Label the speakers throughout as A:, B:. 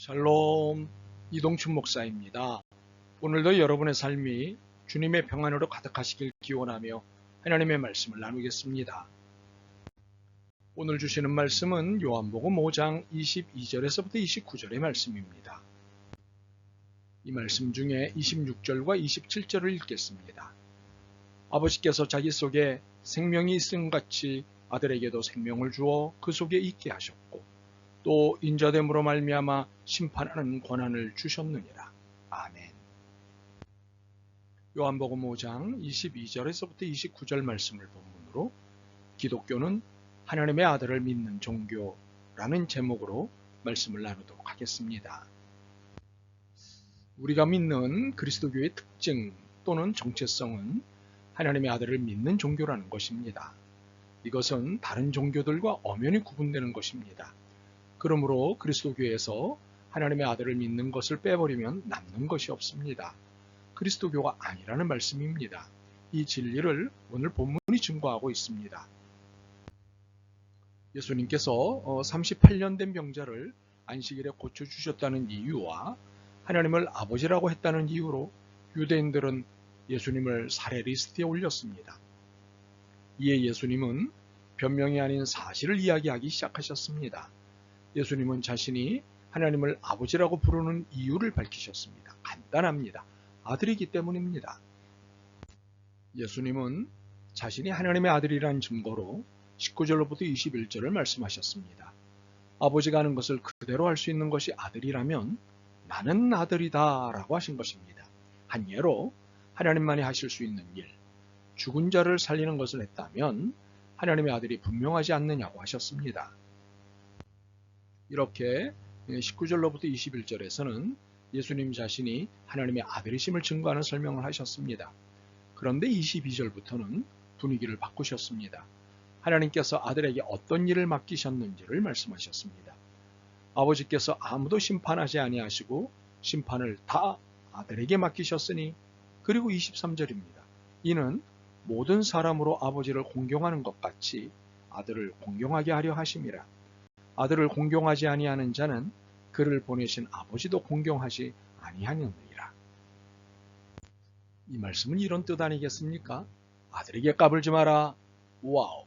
A: 샬롬, 이동춘 목사입니다. 오늘도 여러분의 삶이 주님의 평안으로 가득하시길 기원하며 하나님의 말씀을 나누겠습니다. 오늘 주시는 말씀은 요한복음 5장 22절에서부터 29절의 말씀입니다. 이 말씀 중에 26절과 27절을 읽겠습니다. 아버지께서 자기 속에 생명이 있음 같이 아들에게도 생명을 주어 그 속에 있게 하셨고 또 인자됨으로 말미암아 심판하는 권한을 주셨느니라. 아멘. 요한복음 5장 22절에서부터 29절 말씀을 본문으로 기독교는 하나님의 아들을 믿는 종교라는 제목으로 말씀을 나누도록 하겠습니다. 우리가 믿는 그리스도교의 특징 또는 정체성은 하나님의 아들을 믿는 종교라는 것입니다. 이것은 다른 종교들과 엄연히 구분되는 것입니다. 그러므로 그리스도교에서 하나님의 아들을 믿는 것을 빼버리면 남는 것이 없습니다. 그리스도교가 아니라는 말씀입니다. 이 진리를 오늘 본문이 증거하고 있습니다. 예수님께서 38년 된 병자를 안식일에 고쳐주셨다는 이유와 하나님을 아버지라고 했다는 이유로 유대인들은 예수님을 살해 리스트에 올렸습니다. 이에 예수님은 변명이 아닌 사실을 이야기하기 시작하셨습니다. 예수님은 자신이 하나님을 아버지라고 부르는 이유를 밝히셨습니다. 간단합니다. 아들이기 때문입니다. 예수님은 자신이 하나님의 아들이라는 증거로 19절로부터 21절을 말씀하셨습니다. 아버지가 하는 것을 그대로 할 수 있는 것이 아들이라면 나는 아들이다 라고 하신 것입니다. 한 예로 하나님만이 하실 수 있는 일, 죽은 자를 살리는 것을 했다면 하나님의 아들이 분명하지 않느냐고 하셨습니다. 이렇게 19절로부터 21절에서는 예수님 자신이 하나님의 아들이심을 증거하는 설명을 하셨습니다. 그런데 22절부터는 분위기를 바꾸셨습니다. 하나님께서 아들에게 어떤 일을 맡기셨는지를 말씀하셨습니다. 아버지께서 아무도 심판하지 아니하시고 심판을 다 아들에게 맡기셨으니, 그리고 23절입니다. 이는 모든 사람으로 아버지를 공경하는 것 같이 아들을 공경하게 하려 하심이라. 아들을 공경하지 아니하는 자는 그를 보내신 아버지도 공경하지 아니하느니라. 이 말씀은 이런 뜻 아니겠습니까? 아들에게 까불지 마라. 와우.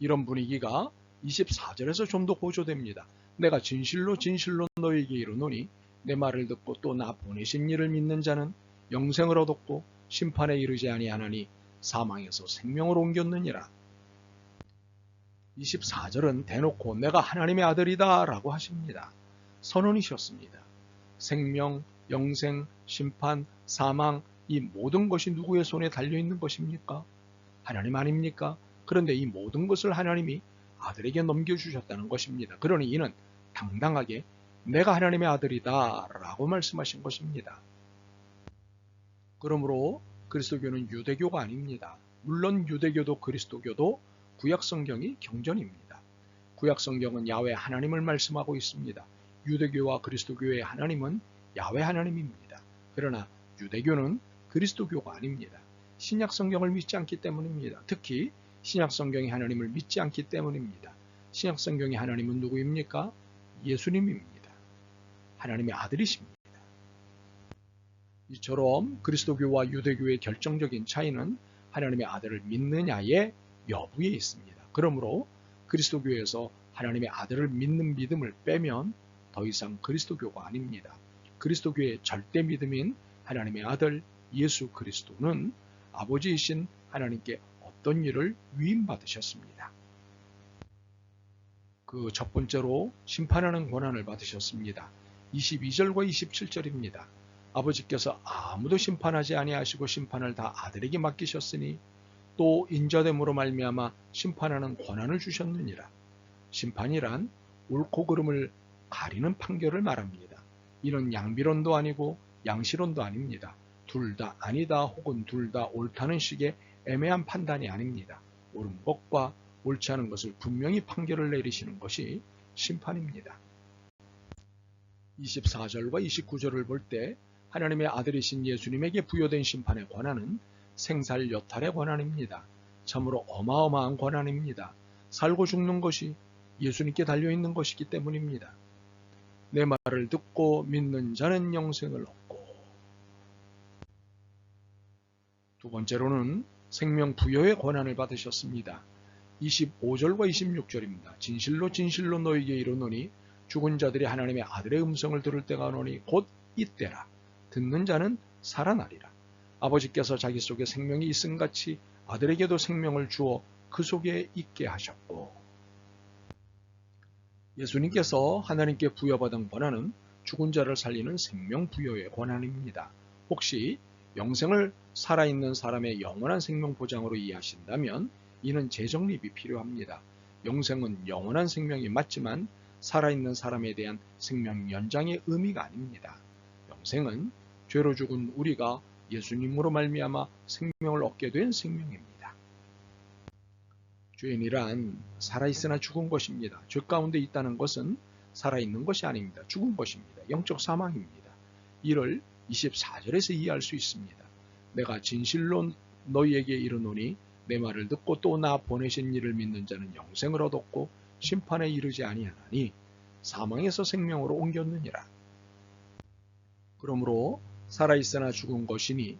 A: 이런 분위기가 24절에서 좀 더 고조됩니다. 내가 진실로 너희에게 이르노니 내 말을 듣고 또 나 보내신 이를 믿는 자는 영생을 얻었고 심판에 이르지 아니하나니 사망에서 생명으로 옮겼느니라. 24절은 대놓고 내가 하나님의 아들이다 라고 하십니다. 선언이셨습니다. 생명, 영생, 심판, 사망, 이 모든 것이 누구의 손에 달려있는 것입니까? 하나님 아닙니까? 그런데 이 모든 것을 하나님이 아들에게 넘겨주셨다는 것입니다. 그러니 이는 당당하게 내가 하나님의 아들이다 라고 말씀하신 것입니다. 그러므로 그리스도교는 유대교가 아닙니다. 물론 유대교도 그리스도교도 구약성경이 경전입니다. 구약성경은 야훼 하나님을 말씀하고 있습니다. 유대교와 그리스도교의 하나님은 야훼 하나님입니다. 그러나 유대교는 그리스도교가 아닙니다. 신약성경을 믿지 않기 때문입니다. 특히 신약성경의 하나님을 믿지 않기 때문입니다. 신약성경의 하나님은 누구입니까? 예수님입니다. 하나님의 아들이십니다. 이처럼 그리스도교와 유대교의 결정적인 차이는 하나님의 아들을 믿느냐의 여부에 있습니다. 그러므로 그리스도교에서 하나님의 아들을 믿는 믿음을 빼면 더 이상 그리스도교가 아닙니다. 그리스도교의 절대 믿음인 하나님의 아들 예수 그리스도는 아버지이신 하나님께 어떤 일을 위임받으셨습니다. 그 첫 번째로 심판하는 권한을 받으셨습니다. 22절과 27절입니다. 아버지께서 아무도 심판하지 아니하시고 심판을 다 아들에게 맡기셨으니 또 인자됨으로 말미암아 심판하는 권한을 주셨느니라. 심판이란 옳고 그름을 가리는 판결을 말합니다. 이는 양비론도 아니고 양시론도 아닙니다. 둘 다 아니다 혹은 둘 다 옳다는 식의 애매한 판단이 아닙니다. 옳은 것과 옳지 않은 것을 분명히 판결을 내리시는 것이 심판입니다. 24절과 29절을 볼 때 하나님의 아들이신 예수님에게 부여된 심판의 권한은 생살여탈의 권한입니다. 참으로 어마어마한 권한입니다. 살고 죽는 것이 예수님께 달려있는 것이기 때문입니다. 내 말을 듣고 믿는 자는 영생을 얻고. 두 번째로는 생명 부여의 권한을 받으셨습니다. 25절과 26절입니다. 진실로 진실로 너희에게 이르노니 죽은 자들이 하나님의 아들의 음성을 들을 때가 오노니 곧 이때라. 듣는 자는 살아나리라. 아버지께서 자기 속에 생명이 있음같이 아들에게도 생명을 주어 그 속에 있게 하셨고. 예수님께서 하나님께 부여받은 권한은 죽은 자를 살리는 생명 부여의 권한입니다. 혹시 영생을 살아있는 사람의 영원한 생명 보장으로 이해하신다면 이는 재정립이 필요합니다. 영생은 영원한 생명이 맞지만 살아있는 사람에 대한 생명 연장의 의미가 아닙니다. 영생은 죄로 죽은 우리가 예수님으로 말미암아 생명을 얻게 된 생명입니다. 죄인이란 살아있으나 죽은 것입니다. 죄 가운데 있다는 것은 살아있는 것이 아닙니다. 죽은 것입니다. 영적 사망입니다. 이를 24절에서 이해할 수 있습니다. 내가 진실로 너희에게 이르노니 내 말을 듣고 또 나 보내신 이를 믿는 자는 영생을 얻었고 심판에 이르지 아니하나니 사망에서 생명으로 옮겼느니라. 그러므로 살아있으나 죽은 것이니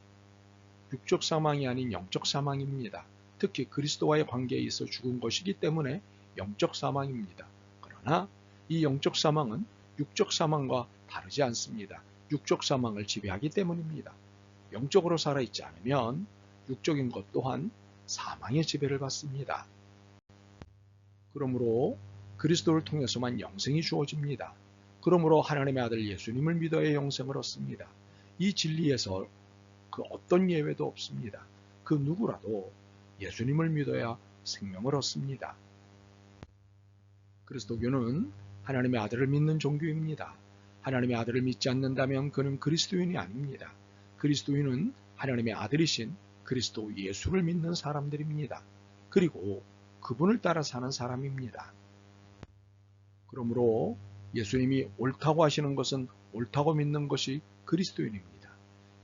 A: 육적 사망이 아닌 영적 사망입니다. 특히 그리스도와의 관계에 있어 죽은 것이기 때문에 영적 사망입니다. 그러나 이 영적 사망은 육적 사망과 다르지 않습니다. 육적 사망을 지배하기 때문입니다. 영적으로 살아있지 않으면 육적인 것 또한 사망의 지배를 받습니다. 그러므로 그리스도를 통해서만 영생이 주어집니다. 그러므로 하나님의 아들 예수님을 믿어야 영생을 얻습니다. 이 진리에서 그 어떤 예외도 없습니다. 그 누구라도 예수님을 믿어야 생명을 얻습니다. 그리스도교는 하나님의 아들을 믿는 종교입니다. 하나님의 아들을 믿지 않는다면 그는 그리스도인이 아닙니다. 그리스도인은 하나님의 아들이신 그리스도 예수를 믿는 사람들입니다. 그리고 그분을 따라 사는 사람입니다. 그러므로 예수님이 옳다고 하시는 것은 옳다고 믿는 것이 그리스도인입니다.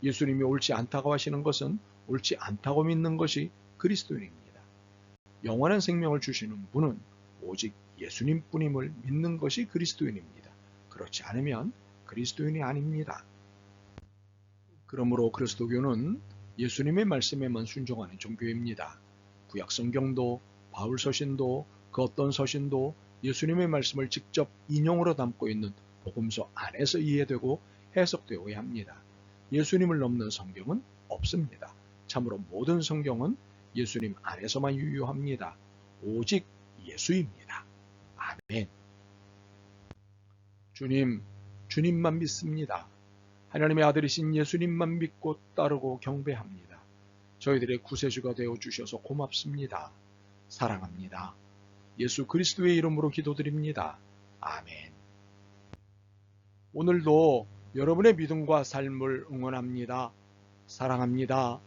A: 예수님이 옳지 않다고 하시는 것은 옳지 않다고 믿는 것이 그리스도인입니다. 영원한 생명을 주시는 분은 오직 예수님뿐임을 믿는 것이 그리스도인입니다. 그렇지 않으면 그리스도인이 아닙니다. 그러므로 그리스도교는 예수님의 말씀에만 순종하는 종교입니다. 구약 성경도 바울 서신도 그 어떤 서신도 예수님의 말씀을 직접 인용으로 담고 있는 복음서 안에서 이해되고 해석되어야 합니다. 예수님을 넘는 성경은 없습니다. 참으로 모든 성경은 예수님 안에서만 유효합니다. 오직 예수입니다. 아멘. 주님만 믿습니다. 하나님의 아들이신 예수님만 믿고 따르고 경배합니다. 저희들의 구세주가 되어주셔서 고맙습니다. 사랑합니다. 예수 그리스도의 이름으로 기도드립니다. 아멘. 오늘도 여러분의 믿음과 삶을 응원합니다. 사랑합니다.